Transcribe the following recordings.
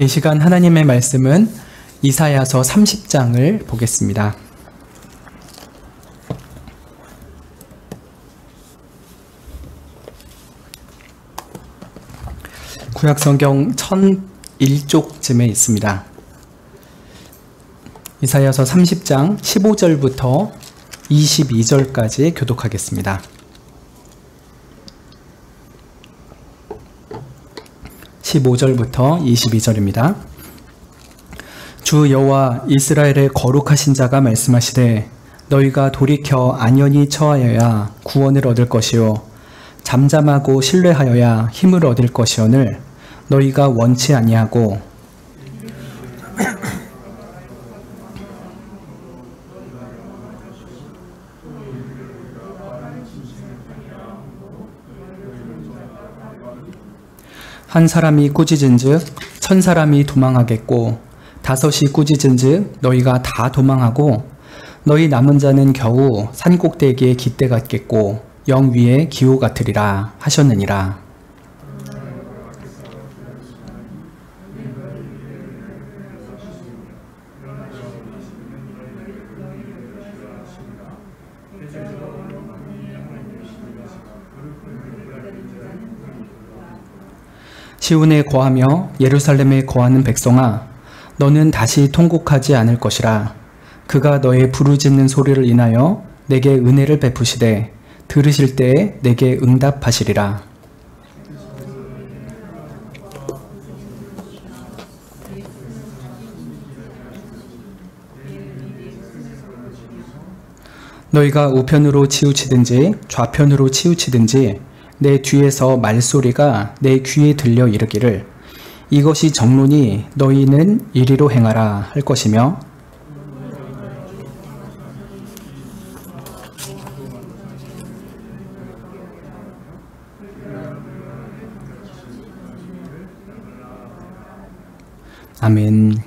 이 시간 하나님의 말씀은 이사야서 30장을 보겠습니다. 구약성경 1001쪽쯤에 있습니다. 이사야서 30장 15절부터 22절까지 교독하겠습니다. 15절부터 22절입니다. 주 여호와 이스라엘의 거룩하신 자가 말씀하시되 너희가 돌이켜 안연히 처하여야 구원을 얻을 것이요 잠잠하고 신뢰하여야 힘을 얻을 것이오늘 너희가 원치 아니하고 한 사람이 꾸짖은즉 천 사람이 도망하겠고 다섯이 꾸짖은즉 너희가 다 도망하고 너희 남은 자는 겨우 산꼭대기에 깃대 같겠고 영 위에 기호 같으리라 하셨느니라. 시온에 거하며 예루살렘에 거하는 백성아, 너는 다시 통곡하지 않을 것이라. 그가 너의 부르짖는 소리를 인하여 내게 은혜를 베푸시되 들으실 때에 내게 응답하시리라. 너희가 우편으로 치우치든지 좌편으로 치우치든지 내 뒤에서 말소리가 내 귀에 들려 이르기를 이것이 정론이 너희는 이리로 행하라 할 것이며 아멘.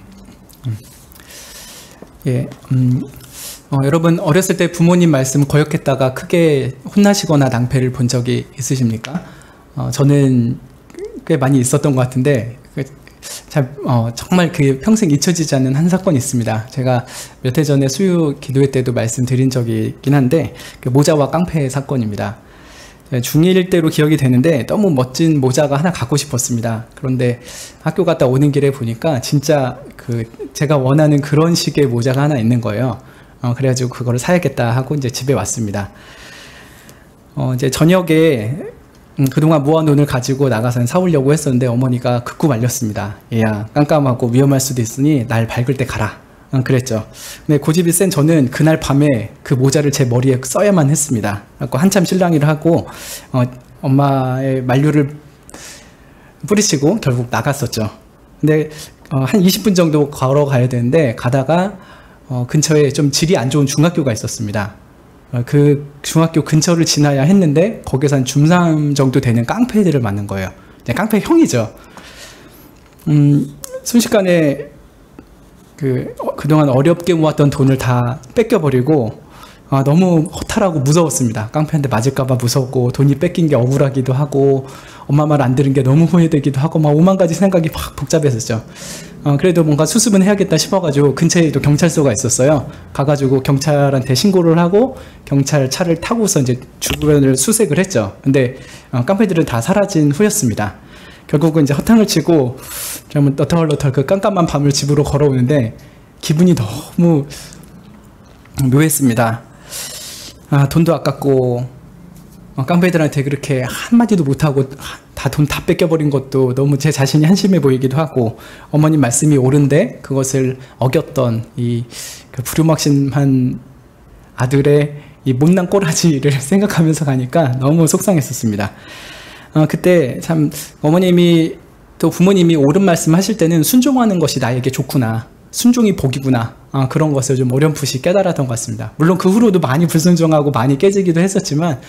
여러분 어렸을 때 부모님 말씀 거역했다가 크게 혼나시거나 낭패를 본 적이 있으십니까? 저는 꽤 많이 있었던 것 같은데 정말 평생 잊혀지지 않는 한 사건이 있습니다. 제가 몇 해 전에 수요 기도회 때도 말씀드린 적이 있긴 한데 모자와 깡패 사건입니다. 중1 때로 기억이 되는데 너무 멋진 모자가 하나 갖고 싶었습니다. 그런데 학교 갔다 오는 길에 보니까 진짜 제가 원하는 그런 식의 모자가 하나 있는 거예요. 그래가지고 그거를 사야겠다 하고 이제 집에 왔습니다. 이제 저녁에 그동안 모아놓은 돈을 가지고 나가서 사오려고 했었는데 어머니가 극구 말렸습니다. 얘야, 깜깜하고 위험할 수도 있으니 날 밝을 때 가라. 그랬죠. 근데 고집이 센 저는 그날 밤에 그 모자를 제 머리에 써야만 했습니다. 그래서 한참 실랑이를 하고 엄마의 만류를 뿌리치고 결국 나갔었죠. 근데 한 20분 정도 걸어가야 되는데 가다가 근처에 좀 질이 안 좋은 중학교가 있었습니다. 그 중학교 근처를 지나야 했는데 거기서 한 중3 정도 되는 깡패들을 만난 거예요. 깡패 형이죠. 순식간에 그동안 어렵게 모았던 돈을 다 뺏겨버리고 너무 허탈하고 무서웠습니다. 깡패한테 맞을까봐 무섭고 돈이 뺏긴 게 억울하기도 하고 엄마 말 안 들은 게 너무 후회되기도 하고 막 5만 가지 생각이 막 복잡했었죠. 그래도 뭔가 수습은 해야겠다 싶어가지고 근처에 또 경찰서가 있었어요. 가가지고 경찰한테 신고를 하고 경찰 차를 타고서 이제 주변을 수색을 했죠. 근데 깡패들은 다 사라진 후였습니다. 결국은 이제 허탕을 치고 너털너털 그 깜깜한 밤을 집으로 걸어오는데 기분이 너무 묘했습니다. 돈도 아깝고 깡패들한테 그렇게 한마디도 못하고 돈 다 뺏겨버린 것도 너무 제 자신이 한심해 보이기도 하고 어머님 말씀이 옳은데 그것을 어겼던 그 부류막심한 아들의 이 못난 꼬라지를 생각하면서 가니까 너무 속상했었습니다. 그때 참 어머님이 또 부모님이 옳은 말씀 하실 때는 순종하는 것이 나에게 좋구나, 순종이 복이구나, 그런 것을 좀 어렴풋이 깨달았던 것 같습니다. 물론 그 후로도 많이 불순종하고 많이 깨지기도 했었지만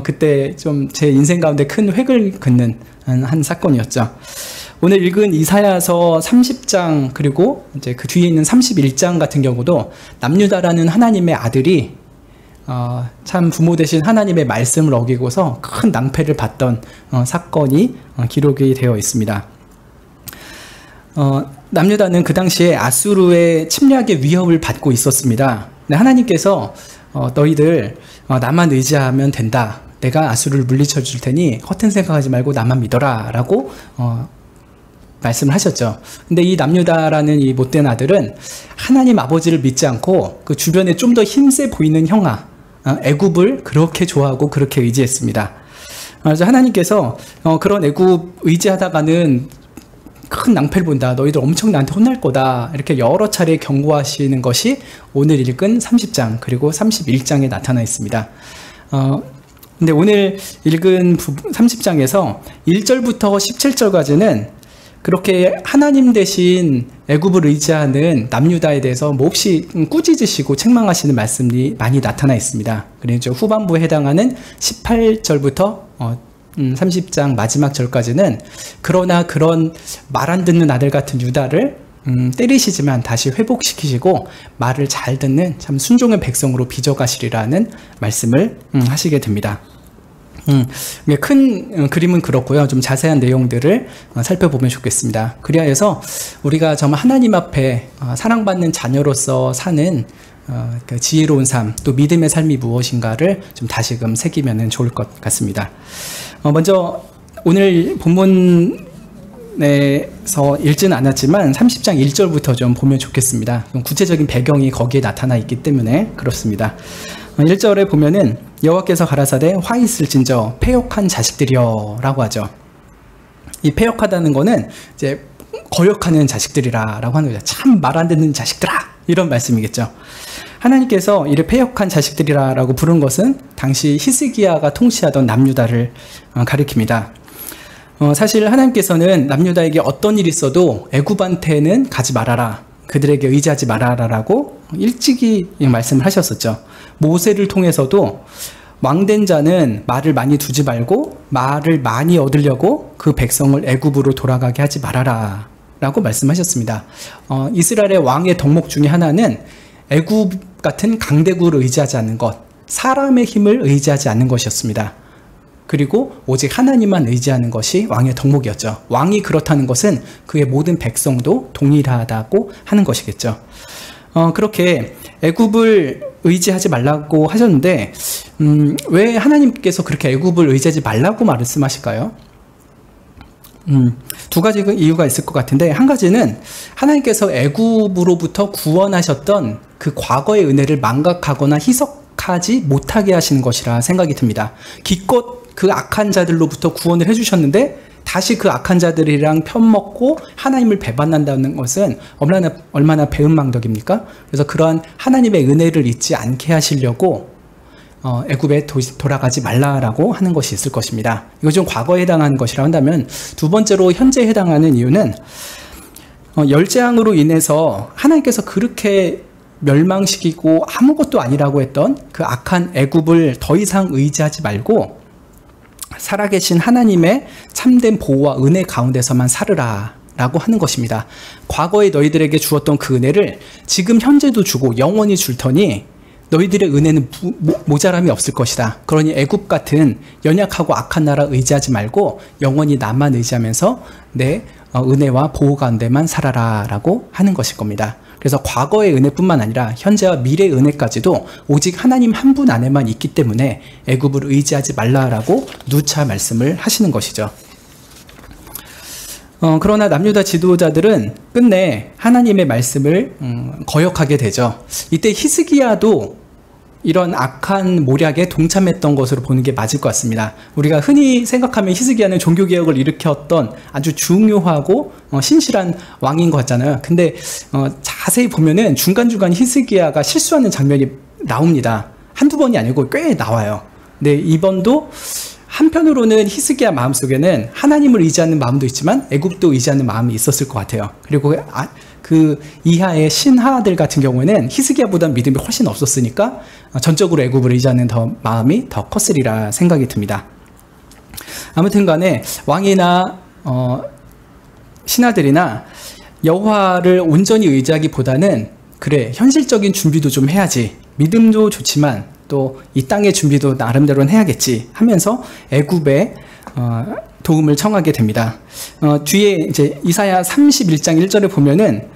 그때 좀 제 인생 가운데 큰 획을 긋는 한 사건이었죠. 오늘 읽은 이사야서 30장 그리고 이제 그 뒤에 있는 31장 같은 경우도 남유다라는 하나님의 아들이 참 부모 되신 하나님의 말씀을 어기고서 큰 낭패를 봤던 사건이 기록이 되어 있습니다. 남유다는 그 당시에 아수르의 침략의 위협을 받고 있었습니다. 근데 하나님께서 너희들 나만 의지하면 된다. 내가 아수르를 물리쳐 줄 테니 허튼 생각하지 말고 나만 믿어라 라고 말씀을 하셨죠. 근데 이 남유다라는 이 못된 아들은 하나님 아버지를 믿지 않고 그 주변에 좀 더 힘세 보이는 형아 애굽을 그렇게 좋아하고 그렇게 의지했습니다. 그래서 하나님께서 그런 애굽 의지하다가는 큰 낭패를 본다. 너희들 엄청 나한테 혼날 거다. 이렇게 여러 차례 경고하시는 것이 오늘 읽은 30장 그리고 31장에 나타나 있습니다. 근데 오늘 읽은 30장에서 1절부터 17절까지는 그렇게 하나님 대신 애굽을 의지하는 남유다에 대해서 몹시 꾸짖으시고 책망하시는 말씀이 많이 나타나 있습니다. 그래서 후반부에 해당하는 18절부터 30장 마지막 절까지는 그러나 그런 말 안 듣는 아들 같은 유다를 때리시지만 다시 회복시키시고 말을 잘 듣는 참 순종의 백성으로 빚어가시리라는 말씀을 하시게 됩니다. 큰 그림은 그렇고요. 좀 자세한 내용들을 살펴보면 좋겠습니다. 그리하여서 우리가 정말 하나님 앞에 사랑받는 자녀로서 사는 그 지혜로운 삶, 또 믿음의 삶이 무엇인가를 좀 다시금 새기면 좋을 것 같습니다. 먼저 오늘 본문에서 읽지는 않았지만 30장 1절부터 좀 보면 좋겠습니다. 구체적인 배경이 거기에 나타나 있기 때문에 그렇습니다. 1절에 보면은 여호와께서 가라사대 화 있을진저 패역한 자식들이여 라고 하죠. 이 패역하다는 거는 이제 거역하는 자식들이라 라고 하는 거죠. 참 말 안 듣는 자식들아 이런 말씀이겠죠. 하나님께서 이를 패역한 자식들이라 라고 부른 것은 당시 히스기야가 통치하던 남유다를 가리킵니다. 사실 하나님께서는 남유다에게 어떤 일이 있어도 애굽한테는 가지 말아라, 그들에게 의지하지 말아라 라고 일찍이 말씀을 하셨었죠. 모세를 통해서도 왕된 자는 말을 많이 두지 말고 말을 많이 얻으려고 그 백성을 애굽으로 돌아가게 하지 말아라 라고 말씀하셨습니다. 이스라엘의 왕의 덕목 중에 하나는 애굽 같은 강대국을 의지하지 않는 것, 사람의 힘을 의지하지 않는 것이었습니다. 그리고 오직 하나님만 의지하는 것이 왕의 덕목이었죠. 왕이 그렇다는 것은 그의 모든 백성도 동일하다고 하는 것이겠죠. 그렇게 애굽을 의지하지 말라고 하셨는데 왜 하나님께서 그렇게 애굽을 의지하지 말라고 말씀하실까요? 두 가지 이유가 있을 것 같은데, 한 가지는 하나님께서 애굽으로부터 구원하셨던 그 과거의 은혜를 망각하거나 희석하지 못하게 하시는 것이라 생각이 듭니다. 기껏 그 악한 자들로부터 구원을 해주셨는데 다시 그 악한 자들이랑 편먹고 하나님을 배반한다는 것은 얼마나 배은망덕입니까? 그래서 그러한 하나님의 은혜를 잊지 않게 하시려고 애굽에 돌아가지 말라라고 하는 것이 있을 것입니다. 이거 좀 과거에 해당하는 것이라 한다면, 두 번째로 현재에 해당하는 이유는 열재앙으로 인해서 하나님께서 그렇게 멸망시키고 아무것도 아니라고 했던 그 악한 애굽을 더 이상 의지하지 말고 살아계신 하나님의 참된 보호와 은혜 가운데서만 살으라 라고 하는 것입니다. 과거에 너희들에게 주었던 그 은혜를 지금 현재도 주고 영원히 줄 터니 너희들의 은혜는 모자람이 없을 것이다. 그러니 애굽 같은 연약하고 악한 나라 의지하지 말고 영원히 나만 의지하면서 내 은혜와 보호 가운데만 살아라 라고 하는 것일 겁니다. 그래서 과거의 은혜뿐만 아니라 현재와 미래의 은혜까지도 오직 하나님 한 분 안에만 있기 때문에 애굽을 의지하지 말라라고 누차 말씀을 하시는 것이죠. 그러나 남유다 지도자들은 끝내 하나님의 말씀을 거역하게 되죠. 이때 히스기야도 이런 악한 모략에 동참했던 것으로 보는 게 맞을 것 같습니다. 우리가 흔히 생각하면 히스기야는 종교개혁을 일으켰던 아주 중요하고 신실한 왕인 것 같잖아요. 근데 자세히 보면은 중간중간 히스기야가 실수하는 장면이 나옵니다. 한두 번이 아니고 꽤 나와요. 근데 이번도 한편으로는 히스기야 마음속에는 하나님을 의지하는 마음도 있지만 애굽도 의지하는 마음이 있었을 것 같아요. 그리고 그 이하의 신하들 같은 경우에는 히스기야보다 믿음이 훨씬 없었으니까 전적으로 애굽을 의지하는 마음이 더 컸으리라 생각이 듭니다. 아무튼 간에 왕이나 신하들이나 여호와를 온전히 의지하기보다는 그래, 현실적인 준비도 좀 해야지, 믿음도 좋지만 또 이 땅의 준비도 나름대로는 해야겠지 하면서 애굽에 도움을 청하게 됩니다. 뒤에 이제 이사야 31장 1절에 보면은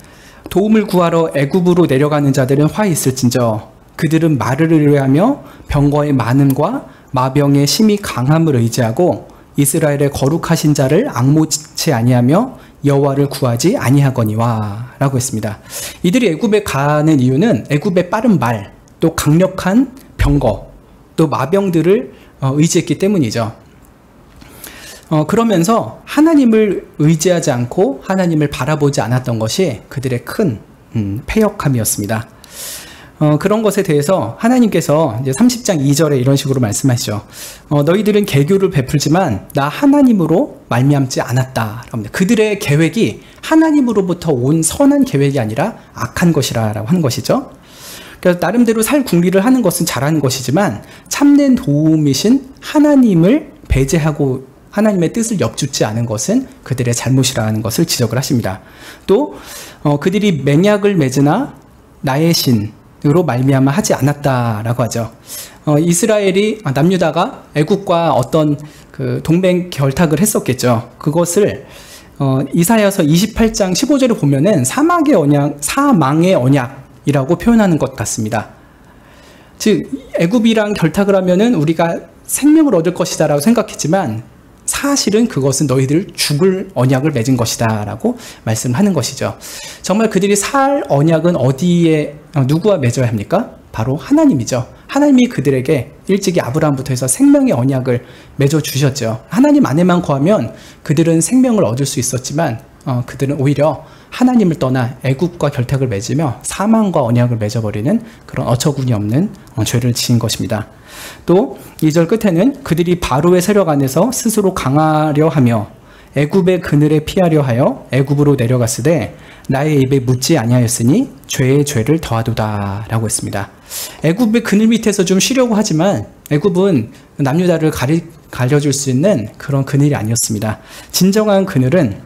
도움을 구하러 애굽으로 내려가는 자들은 화 있을진저 그들은 말을 의뢰하며 병거의 많음과 마병의 심히 강함을 의지하고 이스라엘의 거룩하신 자를 앙모치 아니하며 여호와를 구하지 아니하거니와 라고 했습니다. 이들이 애굽에 가는 이유는 애굽의 빠른 말, 또 강력한 병거, 또 마병들을 의지했기 때문이죠. 그러면서 하나님을 의지하지 않고 하나님을 바라보지 않았던 것이 그들의 큰 패역함이었습니다. 그런 것에 대해서 하나님께서 이제 30장 2절에 이런 식으로 말씀하시죠. 너희들은 개교를 베풀지만 나 하나님으로 말미암지 않았다. 그들의 계획이 하나님으로부터 온 선한 계획이 아니라 악한 것이라고 하는 것이죠. 그래서 나름대로 살 궁리를 하는 것은 잘하는 것이지만 참된 도움이신 하나님을 배제하고 하나님의 뜻을 엽주지 않은 것은 그들의 잘못이라는 것을 지적을 하십니다. 또 그들이 맹약을 맺으나 나의 신으로 말미암아 하지 않았다라고 하죠. 이스라엘이 남유다가 애국과 어떤 그 동맹 결탁을 했었겠죠. 그것을 이사야서 28장 15절에 보면은 사망의 언약이라고 표현하는 것 같습니다. 즉 애굽이랑 결탁을 하면은 우리가 생명을 얻을 것이다라고 생각했지만 사실은 그것은 너희들 죽을 언약을 맺은 것이다 라고 말씀하는 것이죠. 정말 그들이 살 언약은 어디에 누구와 맺어야 합니까? 바로 하나님이죠. 하나님이 그들에게 일찍이 아브라함부터 해서 생명의 언약을 맺어 주셨죠. 하나님 안에만 거하면 그들은 생명을 얻을 수 있었지만 그들은 오히려 하나님을 떠나 애굽과 결탁을 맺으며 사망과 언약을 맺어버리는 그런 어처구니 없는 죄를 지은 것입니다. 또 2절 끝에는 그들이 바로의 세력 안에서 스스로 강하려 하며 애굽의 그늘에 피하려 하여 애굽으로 내려갔으되 나의 입에 묻지 아니하였으니 죄의 죄를 더하도다 라고 했습니다. 애굽의 그늘 밑에서 좀 쉬려고 하지만 애굽은 남유다를 가려줄 수 있는 그런 그늘이 아니었습니다. 진정한 그늘은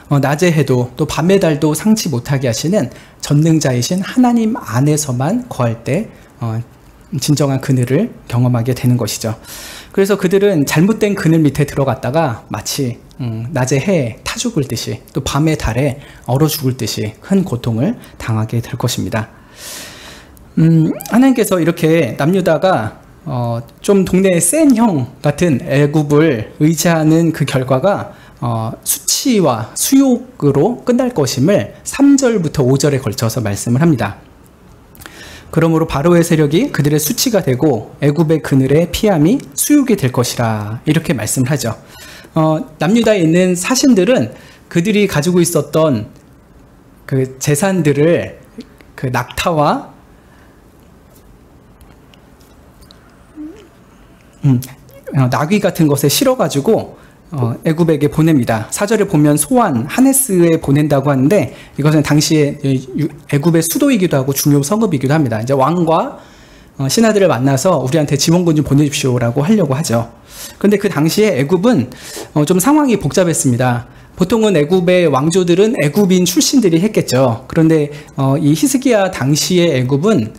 낮의 해도 또 밤의 달도 상치 못하게 하시는 전능자이신 하나님 안에서만 거할 때 진정한 그늘을 경험하게 되는 것이죠. 그래서 그들은 잘못된 그늘 밑에 들어갔다가 마치 낮의 해에 타 죽을 듯이 또 밤의 달에 얼어 죽을 듯이 큰 고통을 당하게 될 것입니다. 하나님께서 이렇게 남유다가 좀 동네의 센 형 같은 애굽을 의지하는 그 결과가 수치와 수욕으로 끝날 것임을 3절부터 5절에 걸쳐서 말씀을 합니다. 그러므로 바로의 세력이 그들의 수치가 되고 애굽의 그늘에 피함이 수욕이 될 것이라 이렇게 말씀을 하죠. 남유다에 있는 사신들은 그들이 가지고 있었던 그 재산들을 그 낙타와 나귀 같은 것에 실어가지고 애굽에게 보냅니다. 4절에 보면 소안, 하네스에 보낸다고 하는데 이것은 당시에 애굽의 수도이기도 하고 중요 성읍이기도 합니다. 이제 왕과 신하들을 만나서 우리한테 지원군 좀 보내주십시오라고 하려고 하죠. 그런데 그 당시에 애굽은 좀 상황이 복잡했습니다. 보통은 애굽의 왕조들은 애굽인 출신들이 했겠죠. 그런데 이 히스기야 당시의 애굽은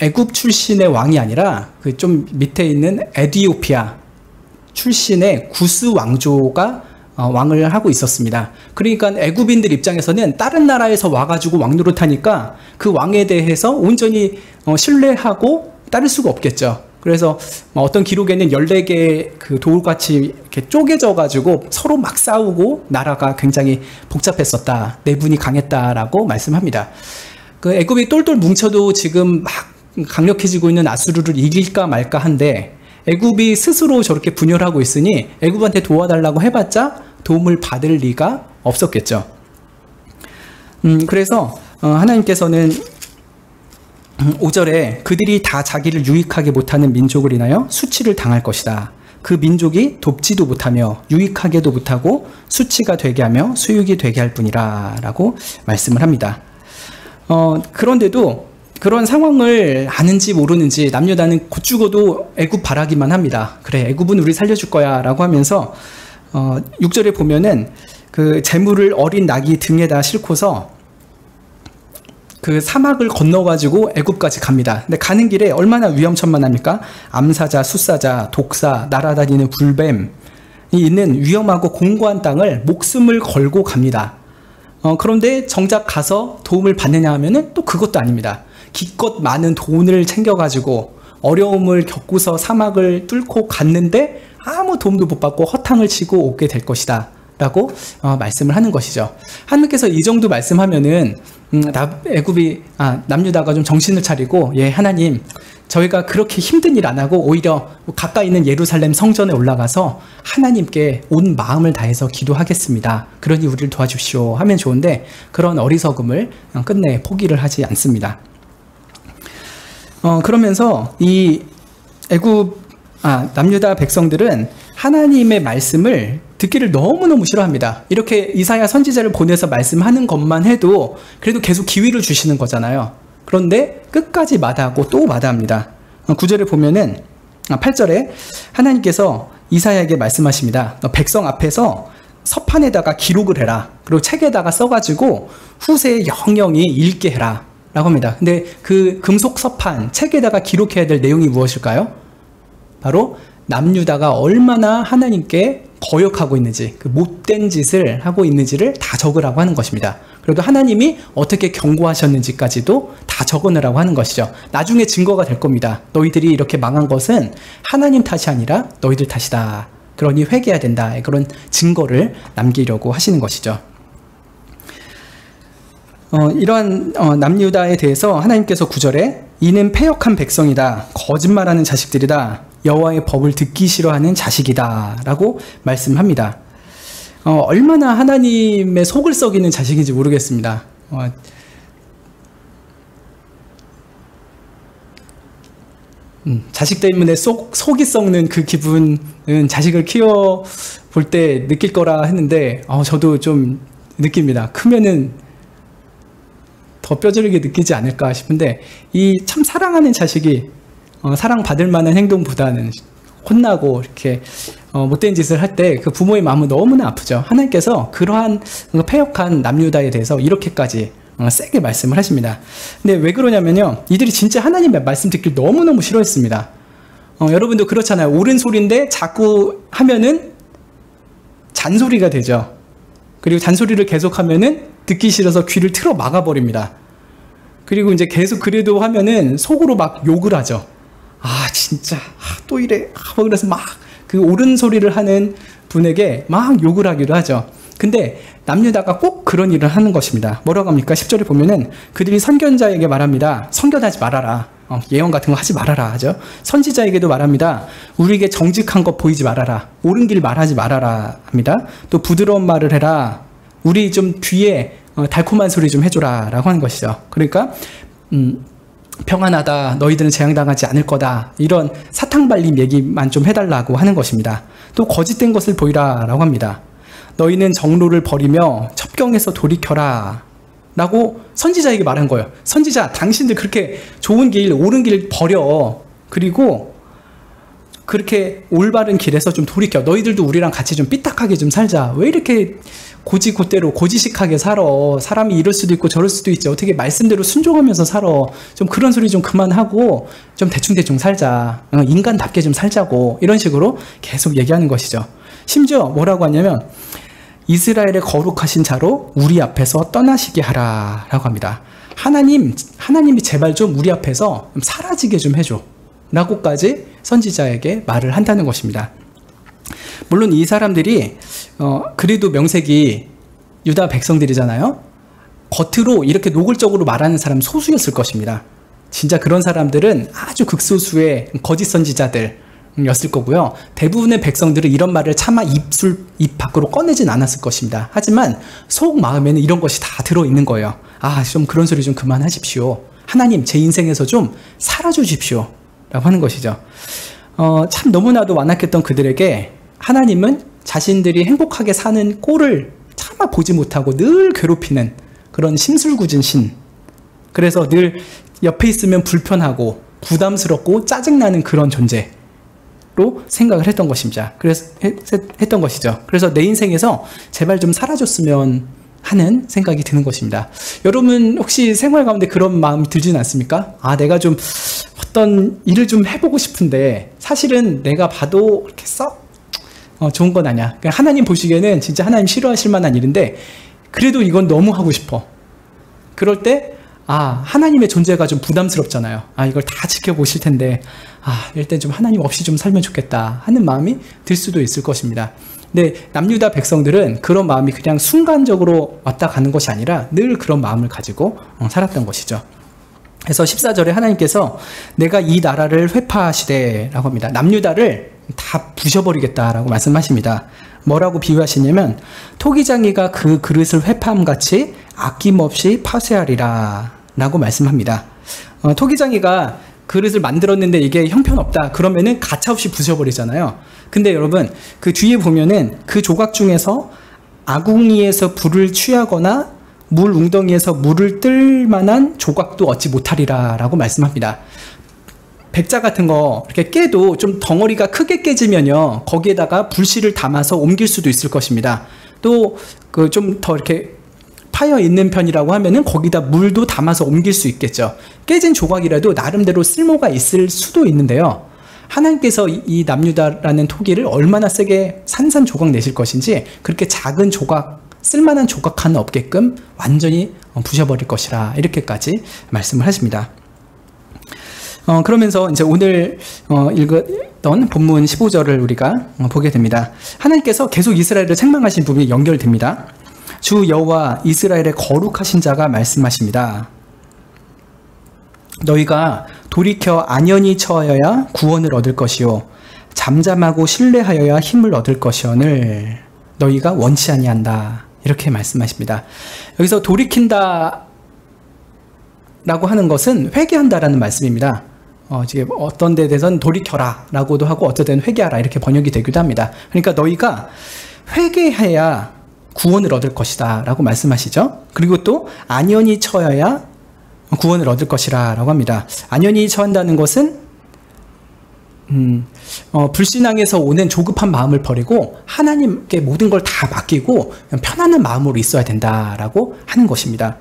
애굽 출신의 왕이 아니라 그 좀 밑에 있는 에티오피아 출신의 구스 왕조가 왕을 하고 있었습니다. 그러니까 애굽인들 입장에서는 다른 나라에서 와가지고 왕 노릇하니까 그 왕에 대해서 온전히 신뢰하고 따를 수가 없겠죠. 그래서 어떤 기록에는 14개 그 돌같이 이렇게 쪼개져가지고 서로 막 싸우고 나라가 굉장히 복잡했었다. 내분이 강했다라고 말씀합니다. 그 애굽이 똘똘 뭉쳐도 지금 막 강력해지고 있는 아수르를 이길까 말까 한데 애굽이 스스로 저렇게 분열하고 있으니 애굽한테 도와달라고 해봤자 도움을 받을 리가 없었겠죠. 그래서 하나님께서는 5절에 그들이 다 자기를 유익하게 못하는 민족을 인하여 수치를 당할 것이다. 그 민족이 돕지도 못하며 유익하게도 못하고 수치가 되게 하며 수육이 되게 할 뿐이라 라고 말씀을 합니다. 그런데도 그런 상황을 아는지 모르는지 남유다는 곧 죽어도 애굽 바라기만 합니다. 그래, 애굽은 우리 살려줄 거야 라고 하면서 6절에 보면은 그 재물을 어린 낙이 등에다 싣고서 그 사막을 건너가지고 애굽까지 갑니다. 근데 가는 길에 얼마나 위험천만합니까? 암사자, 숫사자, 독사, 날아다니는 불뱀, 있는 위험하고 공고한 땅을 목숨을 걸고 갑니다. 그런데 정작 가서 도움을 받느냐 하면은 또 그것도 아닙니다. 기껏 많은 돈을 챙겨가지고 어려움을 겪고서 사막을 뚫고 갔는데 아무 도움도 못 받고 허탕을 치고 오게 될 것이다 라고 말씀을 하는 것이죠. 하나님께서 이 정도 말씀하면은 남유다가 좀 정신을 차리고, 예, 하나님, 저희가 그렇게 힘든 일 안 하고 오히려 가까이 있는 예루살렘 성전에 올라가서 하나님께 온 마음을 다해서 기도하겠습니다. 그러니 우리를 도와주시오 하면 좋은데, 그런 어리석음을 끝내 포기를 하지 않습니다. 그러면서 이 남유다 백성들은 하나님의 말씀을 듣기를 너무너무 싫어합니다. 이렇게 이사야 선지자를 보내서 말씀하는 것만 해도 그래도 계속 기회를 주시는 거잖아요. 그런데 끝까지 마다하고 또 마다합니다. 9절에 보면은 8절에 하나님께서 이사야에게 말씀하십니다. 너 백성 앞에서 서판에다가 기록을 해라. 그리고 책에다가 써가지고 후세에 영영이 읽게 해라 라고 합니다. 근데 그 금속 서판, 책에다가 기록해야 될 내용이 무엇일까요? 바로 남유다가 얼마나 하나님께 거역하고 있는지, 그 못된 짓을 하고 있는지를 다 적으라고 하는 것입니다. 그리고 하나님이 어떻게 경고하셨는지까지도 다 적어내라고 하는 것이죠. 나중에 증거가 될 겁니다. 너희들이 이렇게 망한 것은 하나님 탓이 아니라 너희들 탓이다. 그러니 회개해야 된다. 그런 증거를 남기려고 하시는 것이죠. 이러한 남유다에 대해서 하나님께서 9절에 이는 패역한 백성이다. 거짓말하는 자식들이다. 여호와의 법을 듣기 싫어하는 자식이다 라고 말씀합니다. 얼마나 하나님의 속을 썩이는 자식인지 모르겠습니다. 자식 때문에 속이 썩는 그 기분은 자식을 키워볼 때 느낄 거라 했는데 저도 좀 느낍니다. 크면은 더 뼈저리게 느끼지 않을까 싶은데, 이 참 사랑하는 자식이 사랑받을 만한 행동보다는 혼나고 이렇게 못된 짓을 할 때 그 부모의 마음은 너무나 아프죠. 하나님께서 그러한 패역한 남유다에 대해서 이렇게까지 세게 말씀을 하십니다. 근데 왜 그러냐면요, 이들이 진짜 하나님의 말씀 듣길 너무너무 싫어했습니다. 여러분도 그렇잖아요. 옳은 소리인데 자꾸 하면은 잔소리가 되죠. 그리고 잔소리를 계속하면은 듣기 싫어서 귀를 틀어 막아버립니다. 그리고 이제 계속 그래도 하면은 속으로 막 욕을 하죠. 진짜 또 이래. 그래서 막 그 옳은 소리를 하는 분에게 막 욕을 하기도 하죠. 근데 남유다가 꼭 그런 일을 하는 것입니다. 뭐라고 합니까? 10절에 보면은 그들이 선견자에게 말합니다. 선견하지 말아라. 예언 같은 거 하지 말아라 하죠. 선지자에게도 말합니다. 우리에게 정직한 것 보이지 말아라. 옳은 길 말하지 말아라 합니다. 또 부드러운 말을 해라. 우리 좀 귀에 달콤한 소리 좀 해줘라 라고 하는 것이죠. 그러니까 평안하다, 너희들은 재앙당하지 않을 거다, 이런 사탕발림 얘기만 좀 해달라고 하는 것입니다. 또 거짓된 것을 보이라 라고 합니다. 너희는 정로를 버리며 첩경에서 돌이켜라 라고 선지자에게 말한 거예요. 선지자, 당신들 그렇게 좋은 길, 옳은 길 버려. 그리고 그렇게 올바른 길에서 좀 돌이켜. 너희들도 우리랑 같이 좀 삐딱하게 좀 살자. 왜 이렇게 고지고대로 고지식하게 살아. 사람이 이럴 수도 있고 저럴 수도 있지. 어떻게 말씀대로 순종하면서 살아. 좀 그런 소리 좀 그만하고 좀 대충대충 살자. 인간답게 좀 살자고. 이런 식으로 계속 얘기하는 것이죠. 심지어 뭐라고 하냐면 이스라엘의 거룩하신 자로 우리 앞에서 떠나시게 하라 라고 합니다. 하나님이 제발 좀 우리 앞에서 좀 사라지게 좀 해줘 라고까지 선지자에게 말을 한다는 것입니다. 물론 이 사람들이 그래도 명색이 유다 백성들이잖아요. 겉으로 이렇게 노골적으로 말하는 사람 소수였을 것입니다. 진짜 그런 사람들은 아주 극소수의 거짓 선지자들이었을 거고요. 대부분의 백성들은 이런 말을 차마 입 밖으로 꺼내진 않았을 것입니다. 하지만 속 마음에는 이런 것이 다 들어있는 거예요. 좀 그런 소리 좀 그만하십시오. 하나님, 제 인생에서 좀 살아주십시오 라고 하는 것이죠. 참 너무나도 완악했던 그들에게 하나님은 자신들이 행복하게 사는 꼴을 차마 보지 못하고 늘 괴롭히는 그런 심술궂은 신, 그래서 늘 옆에 있으면 불편하고 부담스럽고 짜증나는 그런 존재로 생각을 했던 것입니다. 그래서 했던 것이죠. 그래서 내 인생에서 제발 좀 사라졌으면 하는 생각이 드는 것입니다. 여러분 혹시 생활 가운데 그런 마음이 들지는 않습니까? 내가 좀 어떤 일을 좀 해보고 싶은데 사실은 내가 봐도 이렇게 썩 좋은 건 아니야. 그러니까 하나님 보시기에는 진짜 하나님 싫어하실 만한 일인데 그래도 이건 너무 하고 싶어. 그럴 때 하나님의 존재가 좀 부담스럽잖아요. 이걸 다 지켜보실 텐데 일단 좀 하나님 없이 좀 살면 좋겠다 하는 마음이 들 수도 있을 것입니다. 근데 남유다 백성들은 그런 마음이 그냥 순간적으로 왔다 가는 것이 아니라 늘 그런 마음을 가지고 살았던 것이죠. 그래서 14절에 하나님께서 내가 이 나라를 회파하시되 라고 합니다. 남유다를 다 부셔버리겠다라고 말씀하십니다. 뭐라고 비유하시냐면 토기장이가 그 그릇을 회파함같이 아낌없이 파쇄하리라 라고 말씀합니다. 토기장이가 그릇을 만들었는데 이게 형편없다 그러면은 가차없이 부셔버리잖아요. 근데 여러분 그 뒤에 보면은 그 조각 중에서 아궁이에서 불을 취하거나 물 웅덩이에서 물을 뜰 만한 조각도 얻지 못하리라 라고 말씀합니다. 백자 같은 거 이렇게 깨도 좀 덩어리가 크게 깨지면요 거기에다가 불씨를 담아서 옮길 수도 있을 것입니다. 또 그 좀 더 이렇게 파여 있는 편이라고 하면은 거기다 물도 담아서 옮길 수 있겠죠. 깨진 조각이라도 나름대로 쓸모가 있을 수도 있는데요. 하나님께서 이 남유다라는 토기를 얼마나 세게 산산조각 내실 것인지 그렇게 작은 조각, 쓸만한 조각 하나 없게끔 완전히 부셔버릴 것이라 이렇게까지 말씀을 하십니다. 그러면서 이제 오늘 읽었던 본문 15절을 우리가 보게 됩니다. 하나님께서 계속 이스라엘을 책망하신 부분이 연결됩니다. 주 여호와 이스라엘의 거룩하신 자가 말씀하십니다. 너희가 돌이켜 안연히 처하여야 구원을 얻을 것이요 잠잠하고 신뢰하여야 힘을 얻을 것이오늘 너희가 원치 아니한다 이렇게 말씀하십니다. 여기서 돌이킨다 라고 하는 것은 회개한다라는 말씀입니다. 지금 어떤 데 대해서는 돌이켜라 라고도 하고 어떤 데는 회개하라 이렇게 번역이 되기도 합니다. 그러니까 너희가 회개해야 구원을 얻을 것이다 라고 말씀하시죠. 그리고 또 안연히 처해야 구원을 얻을 것이라 라고 합니다. 안연히 처한다는 것은 불신앙에서 오는 조급한 마음을 버리고 하나님께 모든 걸 다 맡기고 편안한 마음으로 있어야 된다라고 하는 것입니다.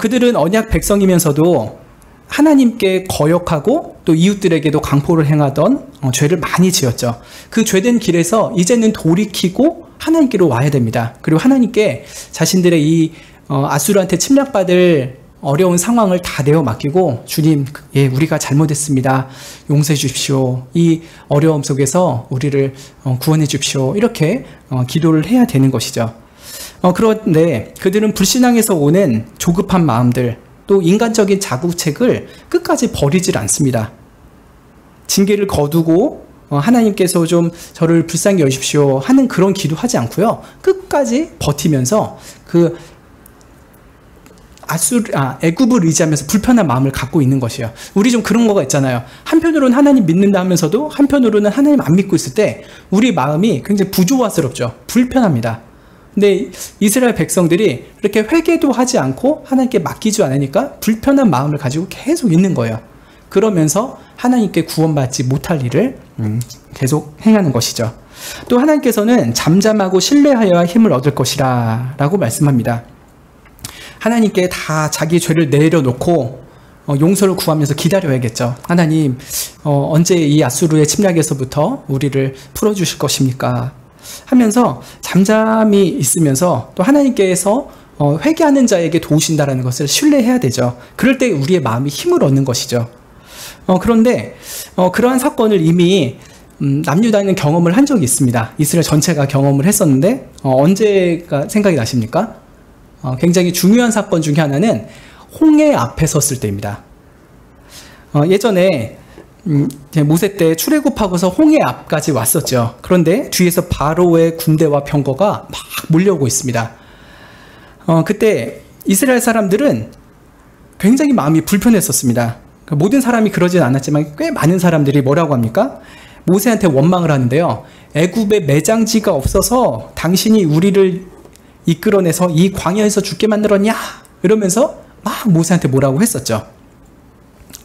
그들은 언약 백성이면서도 하나님께 거역하고 또 이웃들에게도 강포를 행하던 죄를 많이 지었죠. 그 죄된 길에서 이제는 돌이키고 하나님께로 와야 됩니다. 그리고 하나님께 자신들의 이 아수르한테 침략받을 어려운 상황을 다 내어 맡기고 주님, 우리가 잘못했습니다. 용서해 주십시오. 이 어려움 속에서 우리를 구원해 주십시오. 이렇게 기도를 해야 되는 것이죠. 그런데 그들은 불신앙에서 오는 조급한 마음들 또 인간적인 자구책을 끝까지 버리질 않습니다. 징계를 거두고 하나님께서 좀 저를 불쌍히 여십시오 하는 그런 기도하지 않고요. 끝까지 버티면서 그 애굽을 의지하면서 불편한 마음을 갖고 있는 것이에요. 우리 좀 그런 거가 있잖아요. 한편으로는 하나님 믿는다 하면서도 한편으로는 하나님 안 믿고 있을 때 우리 마음이 굉장히 부조화스럽죠. 불편합니다. 근데 이스라엘 백성들이 이렇게 회개도 하지 않고 하나님께 맡기지 않으니까 불편한 마음을 가지고 계속 있는 거예요. 그러면서 하나님께 구원받지 못할 일을 계속 행하는 것이죠. 또 하나님께서는 잠잠하고 신뢰하여야 힘을 얻을 것이라 라고 말씀합니다. 하나님께 다 자기 죄를 내려놓고 용서를 구하면서 기다려야겠죠. 하나님 언제 이 아수르의 침략에서부터 우리를 풀어주실 것입니까? 하면서 잠잠히 있으면서 또 하나님께서 회개하는 자에게 도우신다라는 것을 신뢰해야 되죠. 그럴 때 우리의 마음이 힘을 얻는 것이죠. 그런데 그러한 사건을 이미 남유다는 경험을 한 적이 있습니다. 이스라엘 전체가 경험을 했었는데 언제가 생각이 나십니까? 굉장히 중요한 사건 중에 하나는 홍해 앞에 섰을 때입니다. 예전에 모세 때 출애굽하고서 홍해 앞까지 왔었죠. 그런데 뒤에서 바로의 군대와 병거가 막 몰려오고 있습니다. 그때 이스라엘 사람들은 굉장히 마음이 불편했었습니다. 모든 사람이 그러진 않았지만 꽤 많은 사람들이 뭐라고 합니까? 모세한테 원망을 하는데요. 애굽에 매장지가 없어서 당신이 우리를 이끌어내서 이 광야에서 죽게 만들었냐? 이러면서 막 모세한테 뭐라고 했었죠.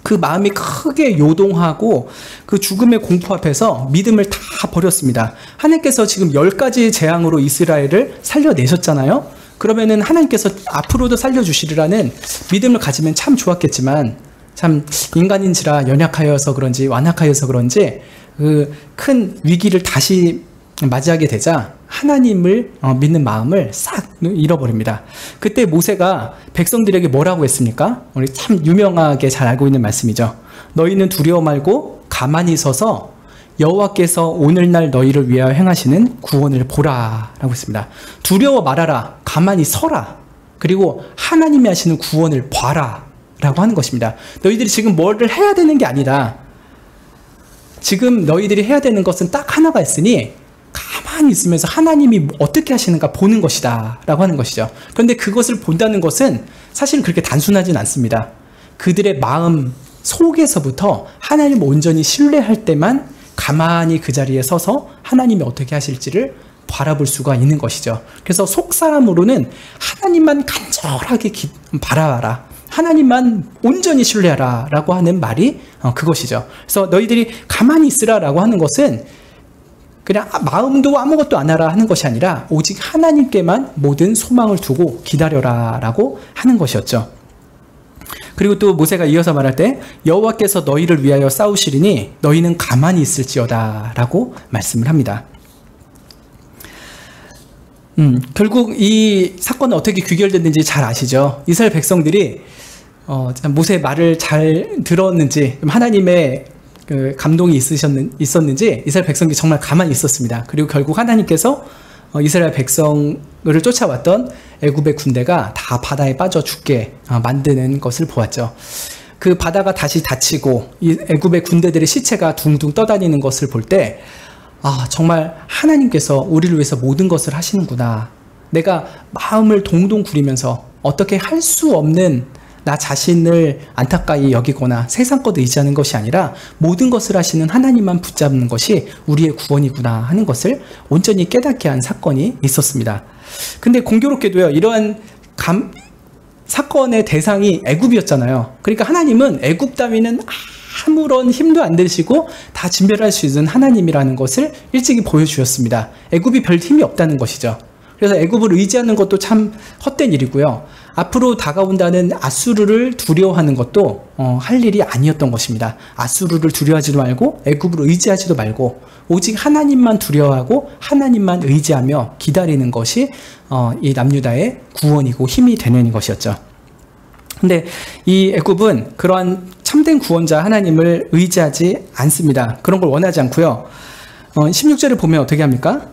그 마음이 크게 요동하고 그 죽음의 공포 앞에서 믿음을 다 버렸습니다. 하나님께서 지금 10가지의 재앙으로 이스라엘을 살려내셨잖아요. 그러면은 하나님께서 앞으로도 살려주시리라는 믿음을 가지면 참 좋았겠지만 참 인간인지라 연약하여서 그런지 완악하여서 그런지 그 큰 위기를 다시 맞이하게 되자 하나님을 믿는 마음을 싹 잃어버립니다. 그때 모세가 백성들에게 뭐라고 했습니까? 우리 참 유명하게 잘 알고 있는 말씀이죠. 너희는 두려워 말고 가만히 서서 여호와께서 오늘날 너희를 위하여 행하시는 구원을 보라 라고 했습니다. 두려워 말아라, 가만히 서라, 그리고 하나님이 하시는 구원을 봐라 라고 하는 것입니다. 너희들이 지금 뭐를 해야 되는 게 아니라 지금 너희들이 해야 되는 것은 딱 하나가 있으니 가만히 있으면서 하나님이 어떻게 하시는가 보는 것이다 라고 하는 것이죠. 그런데 그것을 본다는 것은 사실 그렇게 단순하진 않습니다. 그들의 마음 속에서부터 하나님을 온전히 신뢰할 때만 가만히 그 자리에 서서 하나님이 어떻게 하실지를 바라볼 수가 있는 것이죠. 그래서 속사람으로는 하나님만 간절하게 바라봐라, 하나님만 온전히 신뢰하라 라고 하는 말이 그것이죠. 그래서 너희들이 가만히 있으라 라고 하는 것은 그냥 마음도 아무것도 안 하라 하는 것이 아니라 오직 하나님께만 모든 소망을 두고 기다려라 라고 하는 것이었죠. 그리고 또 모세가 이어서 말할 때 여호와께서 너희를 위하여 싸우시리니 너희는 가만히 있을지어다 라고 말씀을 합니다. 결국 이 사건은 어떻게 귀결됐는지 잘 아시죠? 이스라엘 백성들이 모세의 말을 잘 들었는지, 하나님의 그 감동이 있었는지 이스라엘 백성들이 정말 가만히 있었습니다. 그리고 결국 하나님께서 이스라엘 백성을 쫓아왔던 애굽의 군대가 다 바다에 빠져 죽게 만드는 것을 보았죠. 그 바다가 다시 닫히고 이 애굽의 군대들의 시체가 둥둥 떠다니는 것을 볼 때 정말 하나님께서 우리를 위해서 모든 것을 하시는구나. 내가 마음을 동동 구리면서 어떻게 할 수 없는 나 자신을 안타까이 여기거나 세상 것도 의지하는 것이 아니라 모든 것을 하시는 하나님만 붙잡는 것이 우리의 구원이구나 하는 것을 온전히 깨닫게 한 사건이 있었습니다. 근데 공교롭게도요, 이러한 사건의 대상이 애굽이었잖아요. 그러니까 하나님은 애굽 따위는 아무런 힘도 안 드시고 다 진멸할 수 있는 하나님이라는 것을 일찍이 보여주셨습니다. 애굽이 별 힘이 없다는 것이죠. 그래서 애굽을 의지하는 것도 참 헛된 일이고요. 앞으로 다가온다는 아수르를 두려워하는 것도 할 일이 아니었던 것입니다. 아수르를 두려워하지도 말고 애굽을 의지하지도 말고 오직 하나님만 두려워하고 하나님만 의지하며 기다리는 것이 이 남유다의 구원이고 힘이 되는 것이었죠. 근데 이 애굽은 그러한 참된 구원자 하나님을 의지하지 않습니다. 그런 걸 원하지 않고요. 16절을 보면 어떻게 합니까?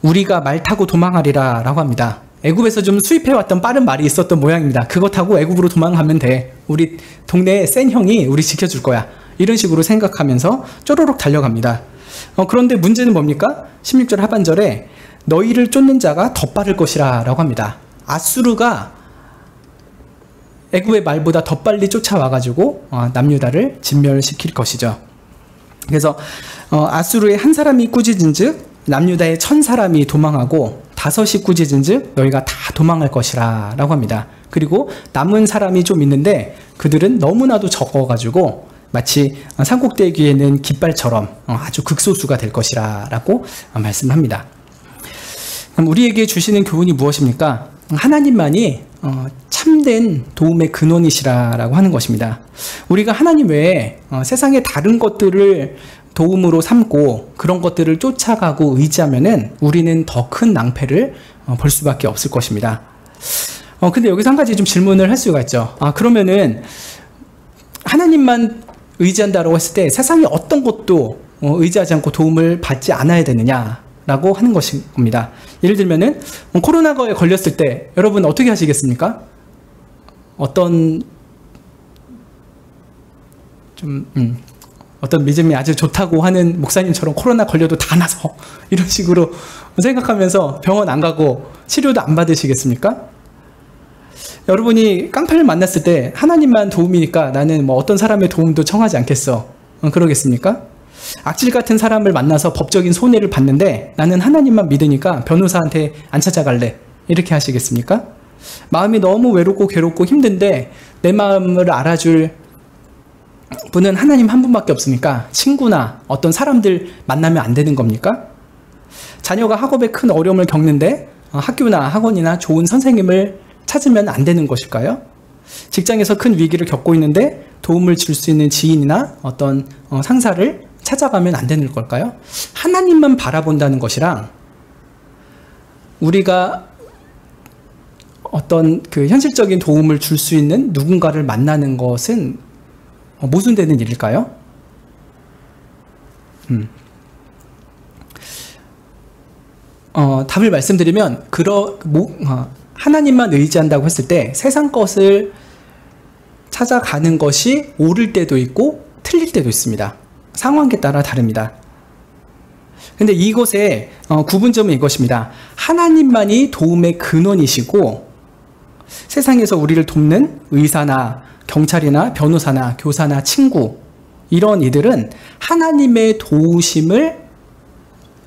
우리가 말 타고 도망하리라 라고 합니다. 애굽에서 좀 수입해왔던 빠른 말이 있었던 모양입니다. 그거 타고 애굽으로 도망가면 돼. 우리 동네에 센 형이 우리 지켜줄 거야. 이런 식으로 생각하면서 쪼로록 달려갑니다. 그런데 문제는 뭡니까? 16절 하반절에 너희를 쫓는 자가 더 빠를 것이라 라고 합니다. 아수르가 애굽의 말보다 더 빨리 쫓아와가지고 남유다를 진멸시킬 것이죠. 그래서 아수르의 한 사람이 꾸짖은 즉 남유다의 1000사람이 도망하고 5이 꾸짖은 즉 너희가 다 도망할 것이라 라고 합니다. 그리고 남은 사람이 좀 있는데 그들은 너무나도 적어가지고 마치 산꼭대기에는 깃발처럼 아주 극소수가 될 것이라 라고 말씀합니다. 그럼 우리에게 주시는 교훈이 무엇입니까? 하나님만이 참된 도움의 근원이시라 라고 하는 것입니다. 우리가 하나님 외에 세상의 다른 것들을 도움으로 삼고 그런 것들을 쫓아가고 의지하면은 우리는 더 큰 낭패를 볼 수밖에 없을 것입니다. 근데 여기서 한 가지 좀 질문을 할 수가 있죠. 그러면은 하나님만 의지한다고 했을 때 세상의 어떤 것도 의지하지 않고 도움을 받지 않아야 되느냐라고 하는 것입니다. 예를 들면은 코로나에 걸렸을 때 여러분 어떻게 하시겠습니까? 어떤 믿음이 아주 좋다고 하는 목사님처럼 코로나 걸려도 다 나서 이런 식으로 생각하면서 병원 안 가고 치료도 안 받으시겠습니까? 여러분이 깡패를 만났을 때 하나님만 도움이니까 나는 뭐 어떤 사람의 도움도 청하지 않겠어. 그러겠습니까? 악질 같은 사람을 만나서 법적인 손해를 받는데 나는 하나님만 믿으니까 변호사한테 안 찾아갈래. 이렇게 하시겠습니까? 마음이 너무 외롭고 괴롭고 힘든데 내 마음을 알아줄 분은 하나님 한 분밖에 없으니까 친구나 어떤 사람들 만나면 안 되는 겁니까? 자녀가 학업에 큰 어려움을 겪는데 학교나 학원이나 좋은 선생님을 찾으면 안 되는 것일까요? 직장에서 큰 위기를 겪고 있는데 도움을 줄 수 있는 지인이나 어떤 상사를 찾아가면 안 되는 걸까요? 하나님만 바라본다는 것이랑 우리가 어떤 그 현실적인 도움을 줄 수 있는 누군가를 만나는 것은 모순되는 일일까요? 답을 말씀드리면 하나님만 의지한다고 했을 때 세상 것을 찾아가는 것이 옳을 때도 있고 틀릴 때도 있습니다. 상황에 따라 다릅니다. 근데 이곳에 구분점은 이것입니다. 하나님만이 도움의 근원이시고 세상에서 우리를 돕는 의사나 경찰이나 변호사나 교사나 친구 이런 이들은 하나님의 도우심을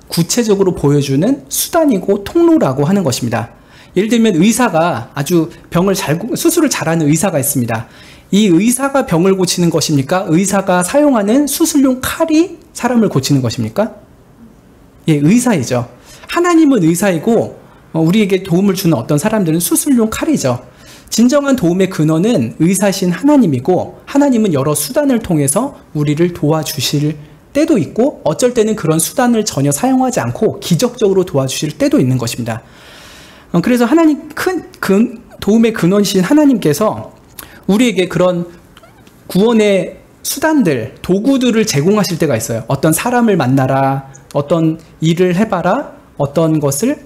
구체적으로 보여주는 수단이고 통로라고 하는 것입니다. 예를 들면 의사가 아주 수술을 잘하는 의사가 있습니다. 이 의사가 병을 고치는 것입니까? 의사가 사용하는 수술용 칼이 사람을 고치는 것입니까? 예, 의사이죠. 하나님은 의사이고 우리에게 도움을 주는 어떤 사람들은 수술용 칼이죠. 진정한 도움의 근원은 의사신 하나님이고 하나님은 여러 수단을 통해서 우리를 도와주실 때도 있고 어쩔 때는 그런 수단을 전혀 사용하지 않고 기적적으로 도와주실 때도 있는 것입니다. 그래서 하나님 도움의 근원이신 하나님께서 우리에게 그런 구원의 수단들, 도구들을 제공하실 때가 있어요. 어떤 사람을 만나라, 어떤 일을 해봐라, 어떤 것을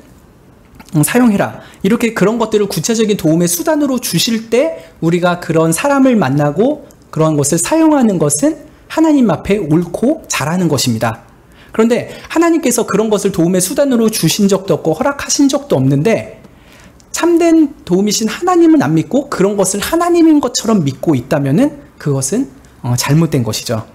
사용해라. 이렇게 그런 것들을 구체적인 도움의 수단으로 주실 때 우리가 그런 사람을 만나고 그런 것을 사용하는 것은 하나님 앞에 옳고 잘하는 것입니다. 그런데 하나님께서 그런 것을 도움의 수단으로 주신 적도 없고 허락하신 적도 없는데 참된 도움이신 하나님은 안 믿고 그런 것을 하나님인 것처럼 믿고 있다면은 그것은 잘못된 것이죠.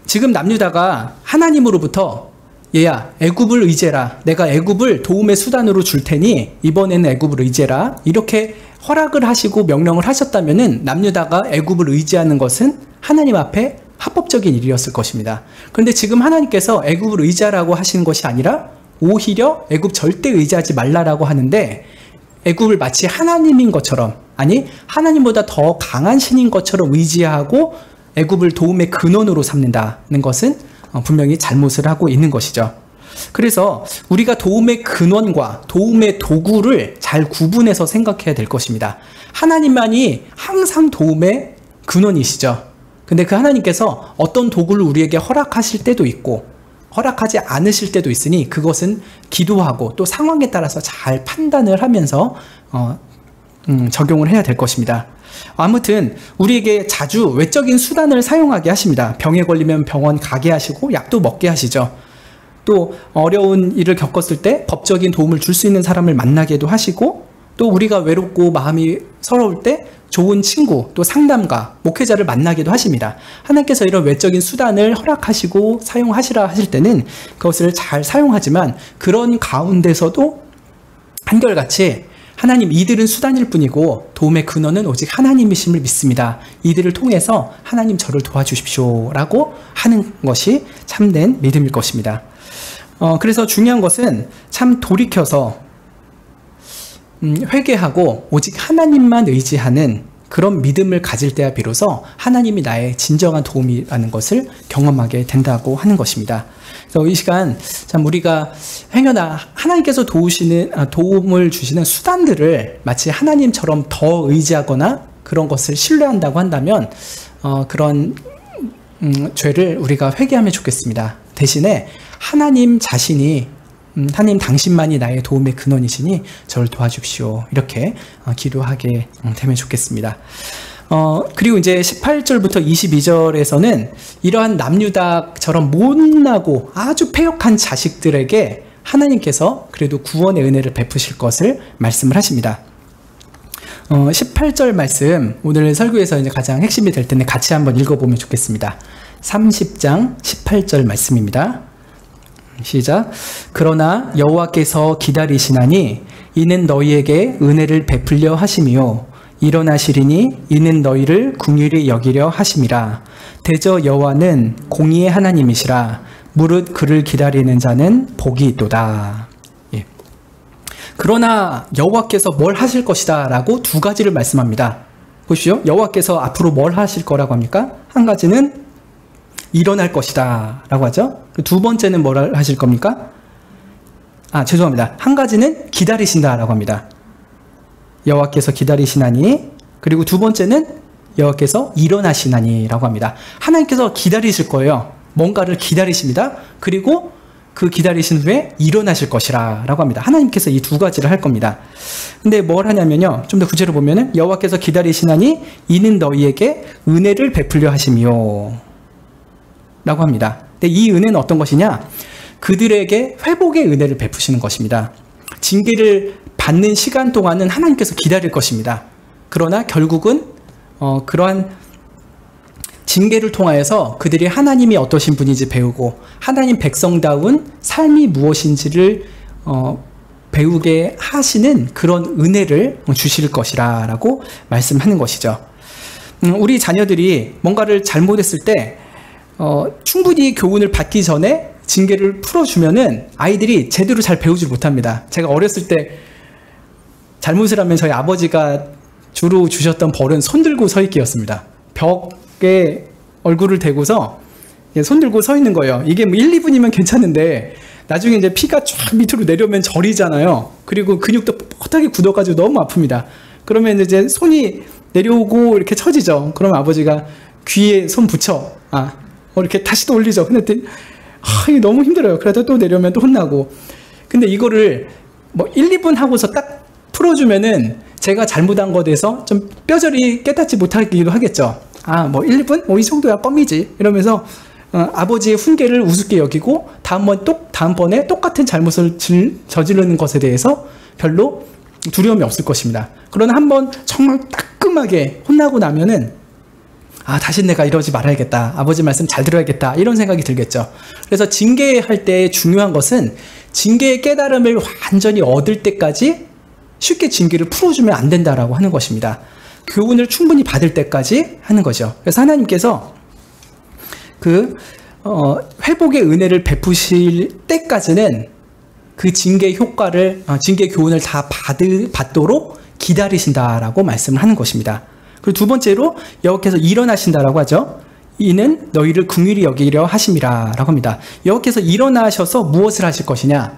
지금 남유다가 하나님으로부터 얘야 애굽을 의지해라. 내가 애굽을 도움의 수단으로 줄 테니 이번에는 애굽을 의지해라. 이렇게 허락을 하시고 명령을 하셨다면은 남유다가 애굽을 의지하는 것은 하나님 앞에 합법적인 일이었을 것입니다. 그런데 지금 하나님께서 애굽을 의지하라고 하시는 것이 아니라 오히려 애굽 절대 의지하지 말라라고 하는데 애굽을 마치 하나님인 것처럼 아니 하나님보다 더 강한 신인 것처럼 의지하고 애굽을 도움의 근원으로 삼는다는 것은 분명히 잘못을 하고 있는 것이죠. 그래서 우리가 도움의 근원과 도움의 도구를 잘 구분해서 생각해야 될 것입니다. 하나님만이 항상 도움의 근원이시죠. 근데 그 하나님께서 어떤 도구를 우리에게 허락하실 때도 있고 허락하지 않으실 때도 있으니 그것은 기도하고 또 상황에 따라서 잘 판단을 하면서 적용을 해야 될 것입니다. 아무튼 우리에게 자주 외적인 수단을 사용하게 하십니다. 병에 걸리면 병원 가게 하시고 약도 먹게 하시죠. 또 어려운 일을 겪었을 때 법적인 도움을 줄 수 있는 사람을 만나게도 하시고 또 우리가 외롭고 마음이 서러울 때 좋은 친구 또 상담가 목회자를 만나기도 하십니다. 하나님께서 이런 외적인 수단을 허락하시고 사용하시라 하실 때는 그것을 잘 사용하지만 그런 가운데서도 한결같이 하나님 이들은 수단일 뿐이고 도움의 근원은 오직 하나님이심을 믿습니다. 이들을 통해서 하나님 저를 도와주십시오 라고 하는 것이 참된 믿음일 것입니다. 그래서 중요한 것은 참 돌이켜서 회개하고 오직 하나님만 의지하는 그런 믿음을 가질 때야 비로소 하나님이 나의 진정한 도움이라는 것을 경험하게 된다고 하는 것입니다. 그래서 이 시간 참 우리가 행여나 하나님께서 도움을 주시는 수단들을 마치 하나님처럼 더 의지하거나 그런 것을 신뢰한다고 한다면 그런 죄를 우리가 회개하면 좋겠습니다. 대신에 하나님 자신이 하나님 당신만이 나의 도움의 근원이시니 저를 도와주십시오. 이렇게 기도하게 되면 좋겠습니다. 그리고 이제 18절부터 22절에서는 이러한 남유다처럼 못나고 아주 패역한 자식들에게 하나님께서 그래도 구원의 은혜를 베푸실 것을 말씀을 하십니다. 18절 말씀 오늘 설교에서 이제 가장 핵심이 될 텐데 같이 한번 읽어보면 좋겠습니다. 30장 18절 말씀입니다. 시작. 그러나 여호와께서 기다리시나니 이는 너희에게 은혜를 베풀려 하심이요 일어나시리니 이는 너희를 긍휼히 여기려 하심이라. 대저 여호와는 공의의 하나님이시라. 무릇 그를 기다리는 자는 복이 있도다. 예. 그러나 여호와께서 뭘 하실 것이다 라고 두 가지를 말씀합니다. 보십시오. 여호와께서 앞으로 뭘 하실 거라고 합니까? 한 가지는 일어날 것이다 라고 하죠. 두 번째는 뭐라 하실 겁니까? 죄송합니다. 한 가지는 기다리신다 라고 합니다. 여호와께서 기다리시나니, 그리고 두 번째는 여호와께서 일어나시나니 라고 합니다. 하나님께서 기다리실 거예요. 뭔가를 기다리십니다. 그리고 그 기다리신 후에 일어나실 것이라 라고 합니다. 하나님께서 이 두 가지를 할 겁니다. 근데 뭘 하냐면요, 좀 더 구체로 보면은 여호와께서 기다리시나니 이는 너희에게 은혜를 베풀려 하심이요 라고 합니다. 근데 이 은혜는 어떤 것이냐? 그들에게 회복의 은혜를 베푸시는 것입니다. 징계를 받는 시간 동안은 하나님께서 기다릴 것입니다. 그러나 결국은 그러한 징계를 통하여서 그들이 하나님이 어떠신 분인지 배우고 하나님 백성다운 삶이 무엇인지를 배우게 하시는 그런 은혜를 주실 것이라 라고 말씀하는 것이죠. 우리 자녀들이 뭔가를 잘못했을 때 충분히 교훈을 받기 전에 징계를 풀어주면은 아이들이 제대로 잘 배우지 못합니다. 제가 어렸을 때 잘못을 하면 저희 아버지가 주로 주셨던 벌은 손 들고 서 있기였습니다. 벽에 얼굴을 대고서 손 들고 서 있는 거예요. 이게 뭐 1, 2분이면 괜찮은데 나중에 이제 피가 쫙 밑으로 내려오면 저리잖아요. 그리고 근육도 뻣뻣하게 굳어가지고 너무 아픕니다. 그러면 이제 손이 내려오고 이렇게 처지죠. 그러면 아버지가 귀에 손 붙여 이렇게 다시 또 올리죠. 근데 이게 너무 힘들어요. 그러다 또 내려오면 또 혼나고. 근데 이거를 뭐 1, 2분 하고서 딱 풀어주면은 제가 잘못한 것에 대해서 좀 뼈저리 깨닫지 못하기도 하겠죠. 뭐 1, 2분? 이 정도야 껌이지. 이러면서 아버지의 훈계를 우습게 여기고 다음번에 똑같은 잘못을 저지르는 것에 대해서 별로 두려움이 없을 것입니다. 그러나 한번 정말 따끔하게 혼나고 나면은 다시 내가 이러지 말아야겠다. 아버지 말씀 잘 들어야겠다. 이런 생각이 들겠죠. 그래서 징계할 때 중요한 것은 징계의 깨달음을 완전히 얻을 때까지 쉽게 징계를 풀어주면 안 된다라고 하는 것입니다. 교훈을 충분히 받을 때까지 하는 거죠. 그래서 하나님께서 회복의 은혜를 베푸실 때까지는 그 징계 효과를, 징계 교훈을 다 받도록 기다리신다라고 말씀을 하는 것입니다. 그리고 두 번째로 여호와께서 일어나신다라고 하죠. 이는 너희를 긍휼히 여기려 하심이라 라고 합니다. 여호와께서 일어나셔서 무엇을 하실 것이냐?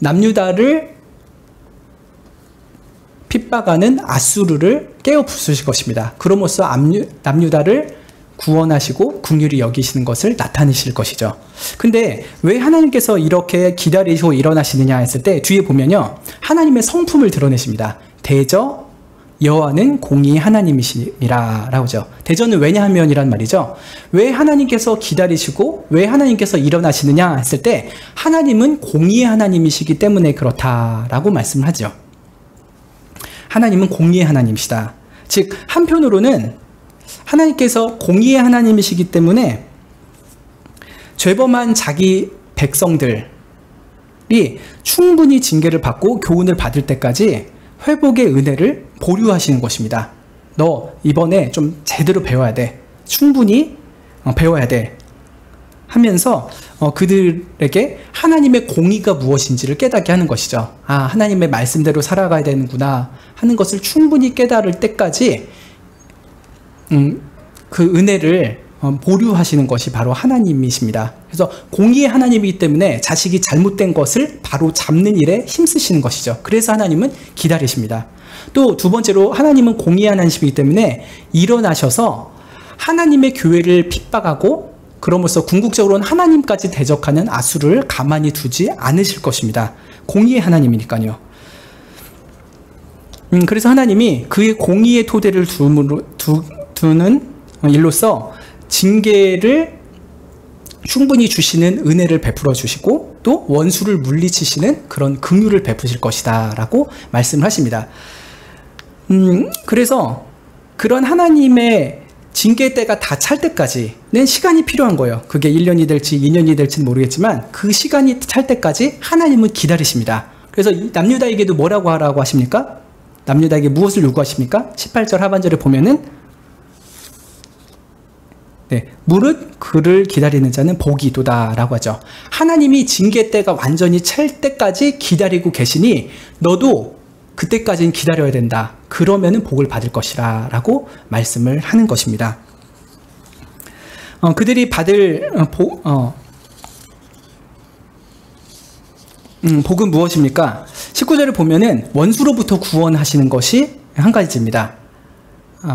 남유다를 핍박하는 아수르를 깨어 부수실 것입니다. 그럼으로써 남유다를 구원하시고 긍휼히 여기시는 것을 나타내실 것이죠. 근데 왜 하나님께서 이렇게 기다리시고 일어나시느냐 했을 때 뒤에 보면요, 하나님의 성품을 드러내십니다. 대저 여호와는 공의의 하나님이시니라 라고 하죠. 대저는 왜냐하면이란 말이죠. 왜 하나님께서 기다리시고 왜 하나님께서 일어나시느냐 했을 때 하나님은 공의의 하나님이시기 때문에 그렇다라고 말씀을 하죠. 하나님은 공의의 하나님이시다. 즉 한편으로는 하나님께서 공의의 하나님이시기 때문에 죄범한 자기 백성들이 충분히 징계를 받고 교훈을 받을 때까지 회복의 은혜를 보류하시는 것입니다. 너 이번에 좀 제대로 배워야 돼. 충분히 배워야 돼. 하면서 그들에게 하나님의 공의가 무엇인지를 깨닫게 하는 것이죠. 하나님의 말씀대로 살아가야 되는구나 하는 것을 충분히 깨달을 때까지 그 은혜를 보류하시는 것이 바로 하나님이십니다. 그래서 공의의 하나님이기 때문에 자식이 잘못된 것을 바로 잡는 일에 힘쓰시는 것이죠. 그래서 하나님은 기다리십니다. 또 두 번째로 하나님은 공의의 하나님이시기 때문에 일어나셔서 하나님의 교회를 핍박하고 그러면서 궁극적으로는 하나님까지 대적하는 아수를 가만히 두지 않으실 것입니다. 공의의 하나님이니까요. 그래서 하나님이 그의 공의의 토대를 두는 일로서 징계를 충분히 주시는 은혜를 베풀어 주시고 또 원수를 물리치시는 그런 긍휼을 베푸실 것이다 라고 말씀을 하십니다. 그래서 그런 하나님의 징계 때가 다 찰 때까지는 시간이 필요한 거예요. 그게 1년이 될지 2년이 될지는 모르겠지만 그 시간이 찰 때까지 하나님은 기다리십니다. 그래서 남유다에게도 뭐라고 하라고 하십니까? 남유다에게 무엇을 요구하십니까? 18절 하반절에 보면은 무릇 그를 기다리는 자는 복이 있도다 라고 하죠. 하나님이 징계 때가 완전히 찰 때까지 기다리고 계시니 너도 그때까지는 기다려야 된다. 그러면은 복을 받을 것이라 라고 말씀을 하는 것입니다. 그들이 받을 복은 무엇입니까? 19절을 보면은 원수로부터 구원하시는 것이 한 가지입니다.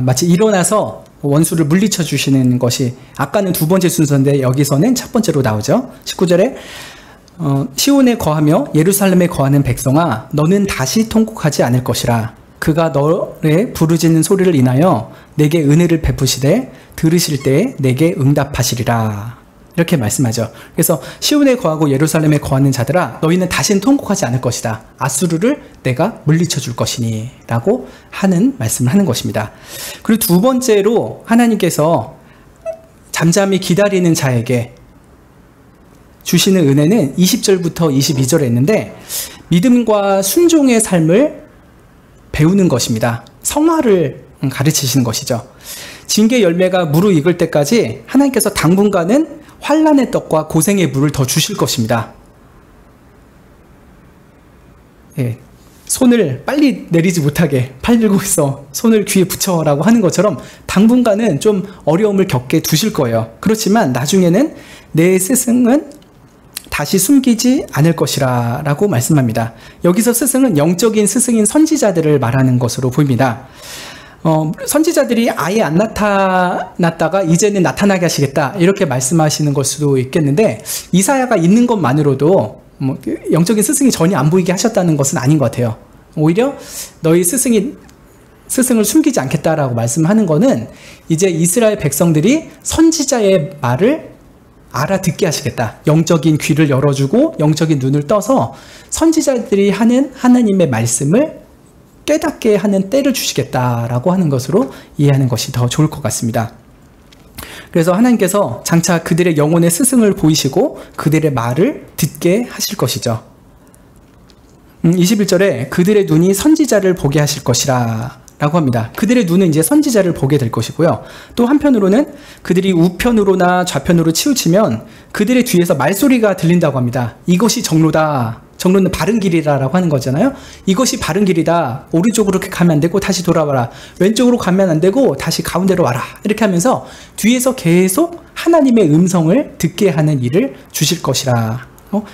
마치 일어나서 원수를 물리쳐 주시는 것이 아까는 두 번째 순서인데 여기서는 첫 번째로 나오죠. 19절에 시온에 거하며 예루살렘에 거하는 백성아 너는 다시 통곡하지 않을 것이라. 그가 너의 부르짖는 소리를 인하여 내게 은혜를 베푸시되 들으실 때에 내게 응답하시리라. 이렇게 말씀하죠. 그래서 시온에 거하고 예루살렘에 거하는 자들아 너희는 다시는 통곡하지 않을 것이다. 아수르를 내가 물리쳐 줄 것이니 라고 하는 말씀을 하는 것입니다. 그리고 두 번째로 하나님께서 잠잠히 기다리는 자에게 주시는 은혜는 20절부터 22절에 있는데 믿음과 순종의 삶을 배우는 것입니다. 성화를 가르치시는 것이죠. 징계 열매가 무르익을 때까지 하나님께서 당분간은 환난의 떡과 고생의 물을 더 주실 것입니다. 예, 손을 빨리 내리지 못하게 팔 들고 있어 손을 귀에 붙여라고 하는 것처럼 당분간은 좀 어려움을 겪게 두실 거예요. 그렇지만 나중에는 내 스승은 다시 숨기지 않을 것이라 라고 말씀합니다. 여기서 스승은 영적인 스승인 선지자들을 말하는 것으로 보입니다. 선지자들이 아예 안 나타났다가 이제는 나타나게 하시겠다 이렇게 말씀하시는 걸 수도 있겠는데 이사야가 있는 것만으로도 영적인 스승이 전혀 안 보이게 하셨다는 것은 아닌 것 같아요. 오히려 너희 스승을 숨기지 않겠다라고 말씀하는 것은 이제 이스라엘 백성들이 선지자의 말을 알아듣게 하시겠다. 영적인 귀를 열어주고 영적인 눈을 떠서 선지자들이 하는 하나님의 말씀을 깨닫게 하는 때를 주시겠다라고 하는 것으로 이해하는 것이 더 좋을 것 같습니다. 그래서 하나님께서 장차 그들의 영혼의 스승을 보이시고 그들의 말을 듣게 하실 것이죠. 21절에 그들의 눈이 선지자를 보게 하실 것이라 라고 합니다. 그들의 눈은 이제 선지자를 보게 될 것이고요. 또 한편으로는 그들이 우편으로나 좌편으로 치우치면 그들의 뒤에서 말소리가 들린다고 합니다. 이것이 정로다. 정로는 바른 길이라고 하는 거잖아요. 이것이 바른 길이다. 오른쪽으로 가면 안 되고 다시 돌아와라. 왼쪽으로 가면 안 되고 다시 가운데로 와라. 이렇게 하면서 뒤에서 계속 하나님의 음성을 듣게 하는 일을 주실 것이라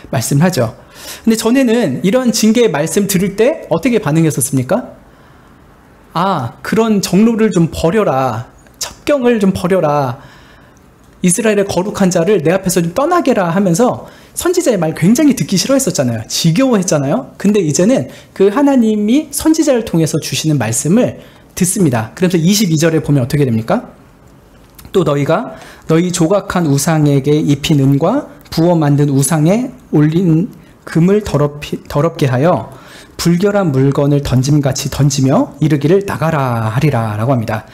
말씀하죠. 근데 전에는 이런 징계의 말씀 들을 때 어떻게 반응했었습니까? 그런 정로를 좀 버려라. 첩경을 좀 버려라. 이스라엘의 거룩한 자를 내 앞에서 좀 떠나게라 하면서 선지자의 말 굉장히 듣기 싫어했었잖아요. 지겨워했잖아요. 근데 이제는 그 하나님이 선지자를 통해서 주시는 말씀을 듣습니다. 그래서 22절에 보면 어떻게 됩니까? 또 너희가 너희 조각한 우상에게 입힌 은과 부어 만든 우상에 올린 금을 더럽게 하여 불결한 물건을 던짐같이 던지며 이르기를 나가라 하리라 라고 합니다.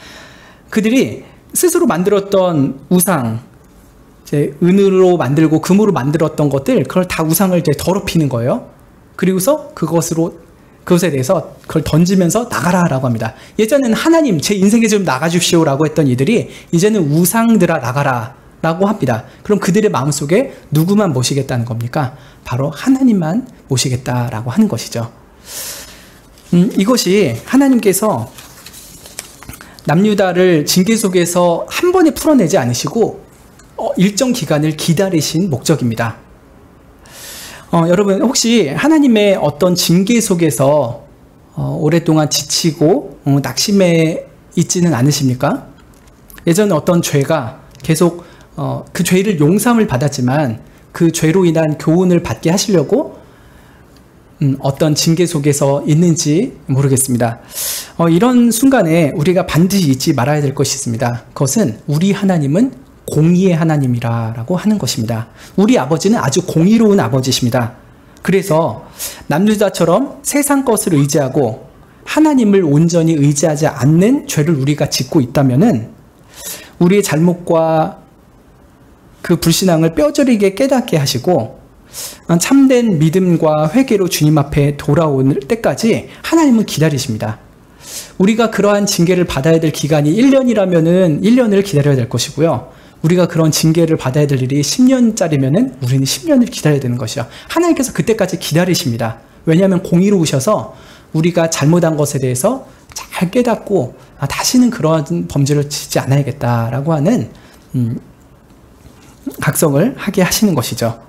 그들이 스스로 만들었던 우상, 이제 은으로 만들고 금으로 만들었던 것들, 그걸 다 우상을 이제 더럽히는 거예요. 그리고서 그것에 대해서 그걸 던지면서 나가라 라고 합니다. 예전에는 하나님 제 인생에 좀 나가주시오 라고 했던 이들이 이제는 우상들아 나가라 라고 합니다. 그럼 그들의 마음속에 누구만 모시겠다는 겁니까? 바로 하나님만 모시겠다라고 하는 것이죠. 이것이 하나님께서 남유다를 징계 속에서 한 번에 풀어내지 않으시고 일정 기간을 기다리신 목적입니다. 여러분 혹시 하나님의 어떤 징계 속에서 오랫동안 지치고 낙심해 있지는 않으십니까? 예전에 어떤 죄가 계속 그 죄를 용서함을 받았지만 그 죄로 인한 교훈을 받게 하시려고 어떤 징계 속에서 있는지 모르겠습니다. 이런 순간에 우리가 반드시 잊지 말아야 될 것이 있습니다. 그것은 우리 하나님은 공의의 하나님이라고 하는 것입니다. 우리 아버지는 아주 공의로운 아버지십니다. 그래서 남유다처럼 세상 것을 의지하고 하나님을 온전히 의지하지 않는 죄를 우리가 짓고 있다면은 우리의 잘못과 그 불신앙을 뼈저리게 깨닫게 하시고 참된 믿음과 회개로 주님 앞에 돌아올 때까지 하나님은 기다리십니다. 우리가 그러한 징계를 받아야 될 기간이 1년이라면은 1년을 기다려야 될 것이고요. 우리가 그런 징계를 받아야 될 일이 10년짜리면은 우리는 10년을 기다려야 되는 것이요. 하나님께서 그때까지 기다리십니다. 왜냐하면 공의로우셔서 우리가 잘못한 것에 대해서 잘 깨닫고 다시는 그러한 범죄를 짓지 않아야겠다라고 하는 각성을 하게 하시는 것이죠.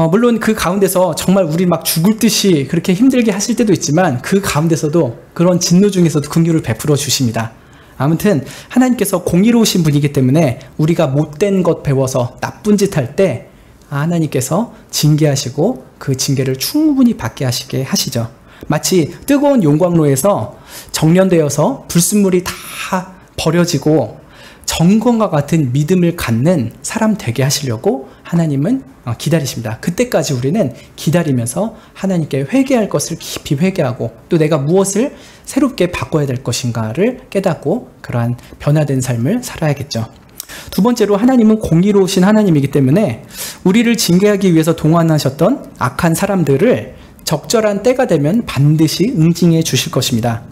물론 그 가운데서 정말 우리 막 죽을 듯이 그렇게 힘들게 하실 때도 있지만 그 가운데서도 그런 진노 중에서도 긍휼을 베풀어 주십니다. 아무튼 하나님께서 공의로우신 분이기 때문에 우리가 못된 것 배워서 나쁜 짓 할 때 하나님께서 징계하시고 그 징계를 충분히 받게 하시게 하시죠. 마치 뜨거운 용광로에서 정련되어서 불순물이 다 버려지고 정금과 같은 믿음을 갖는 사람 되게 하시려고 하나님은 기다리십니다. 그때까지 우리는 기다리면서 하나님께 회개할 것을 깊이 회개하고 또 내가 무엇을 새롭게 바꿔야 될 것인가를 깨닫고 그러한 변화된 삶을 살아야겠죠. 두 번째로 하나님은 공의로우신 하나님이기 때문에 우리를 징계하기 위해서 동원하셨던 악한 사람들을 적절한 때가 되면 반드시 응징해 주실 것입니다.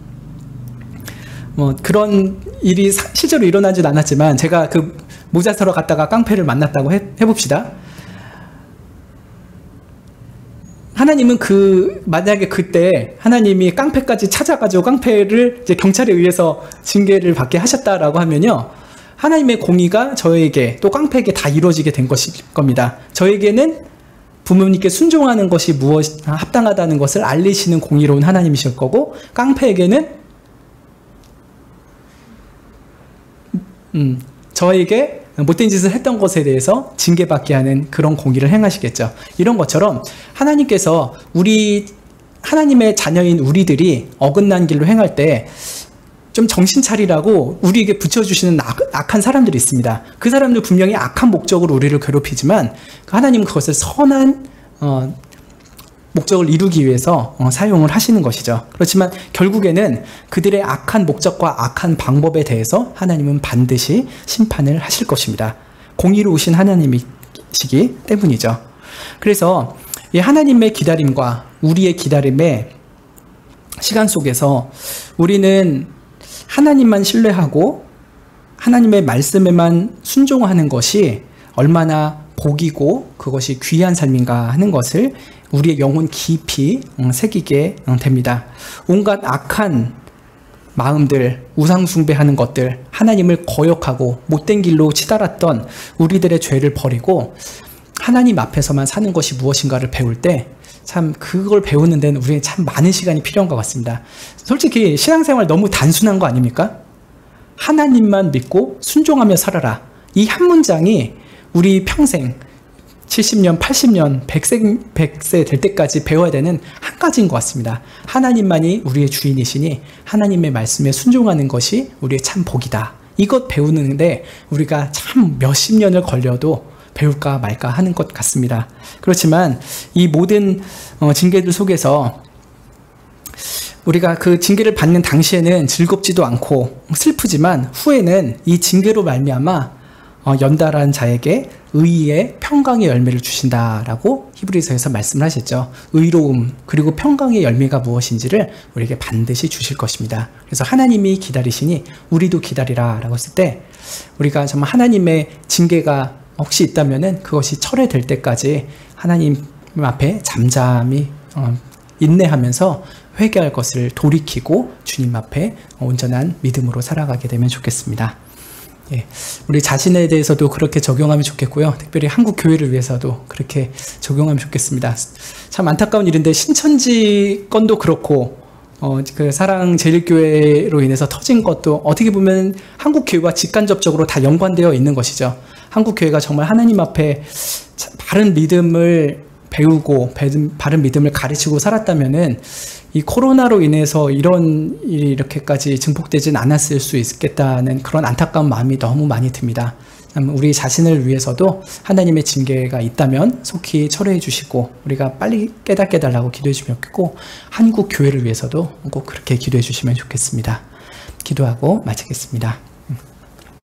그런 일이 실제로 일어나진 않았지만 제가 그 모자 사러 갔다가 깡패를 만났다고 해봅시다. 하나님은 만약에 그때 하나님이 깡패까지 찾아가지고 깡패를 이제 경찰에 의해서 징계를 받게 하셨다라고 하면요, 하나님의 공의가 저에게 또 깡패에게 다 이루어지게 된 것일 겁니다. 저에게는 부모님께 순종하는 것이 무엇 합당하다는 것을 알리시는 공의로운 하나님이실 거고, 깡패에게는 저에게 못된 짓을 했던 것에 대해서 징계받게 하는 그런 공의를 행하시겠죠. 이런 것처럼 하나님께서 하나님의 자녀인 우리들이 어긋난 길로 행할 때 좀 정신 차리라고 우리에게 붙여주시는 악한 사람들이 있습니다. 그 사람들 분명히 악한 목적으로 우리를 괴롭히지만 하나님은 그것을 선한 목적을 이루기 위해서 사용을 하시는 것이죠. 그렇지만 결국에는 그들의 악한 목적과 악한 방법에 대해서 하나님은 반드시 심판을 하실 것입니다. 공의로우신 하나님이시기 때문이죠. 그래서 이 하나님의 기다림과 우리의 기다림의 시간 속에서 우리는 하나님만 신뢰하고 하나님의 말씀에만 순종하는 것이 얼마나 복이고 그것이 귀한 삶인가 하는 것을 우리의 영혼 깊이 새기게 됩니다. 온갖 악한 마음들, 우상숭배하는 것들, 하나님을 거역하고 못된 길로 치달았던 우리들의 죄를 버리고 하나님 앞에서만 사는 것이 무엇인가를 배울 때 참 그걸 배우는 데는 우리는 참 많은 시간이 필요한 것 같습니다. 솔직히 신앙생활 너무 단순한 거 아닙니까? 하나님만 믿고 순종하며 살아라. 이 한 문장이 우리 평생 70년, 80년, 100세 될 때까지 배워야 되는 한 가지인 것 같습니다. 하나님만이 우리의 주인이시니 하나님의 말씀에 순종하는 것이 우리의 참 복이다. 이것 배우는데 우리가 참 몇십 년을 걸려도 배울까 말까 하는 것 같습니다. 그렇지만 이 모든 징계들 속에서 우리가 그 징계를 받는 당시에는 즐겁지도 않고 슬프지만 후에는 이 징계로 말미암아 연달한 자에게 의의 평강의 열매를 주신다라고 히브리서에서 말씀을 하셨죠. 의로움 그리고 평강의 열매가 무엇인지를 우리에게 반드시 주실 것입니다. 그래서 하나님이 기다리시니 우리도 기다리라 라고 했을 때 우리가 정말 하나님의 징계가 혹시 있다면은 그것이 철회될 때까지 하나님 앞에 잠잠히 인내하면서 회개할 것을 돌이키고 주님 앞에 온전한 믿음으로 살아가게 되면 좋겠습니다. 예, 우리 자신에 대해서도 그렇게 적용하면 좋겠고요. 특별히 한국 교회를 위해서도 그렇게 적용하면 좋겠습니다. 참 안타까운 일인데 신천지 건도 그렇고 그 사랑제일교회로 인해서 터진 것도 어떻게 보면 한국 교회와 직간접적으로 다 연관되어 있는 것이죠. 한국 교회가 정말 하나님 앞에 바른 믿음을 배우고 바른 믿음을 가르치고 살았다면은 이 코로나로 인해서 이런 일이 이렇게까지 증폭되진 않았을 수 있겠다는 그런 안타까운 마음이 너무 많이 듭니다. 우리 자신을 위해서도 하나님의 징계가 있다면 속히 철회해 주시고 우리가 빨리 깨닫게 달라고 기도해 주시면 좋겠고 한국 교회를 위해서도 꼭 그렇게 기도해 주시면 좋겠습니다. 기도하고 마치겠습니다.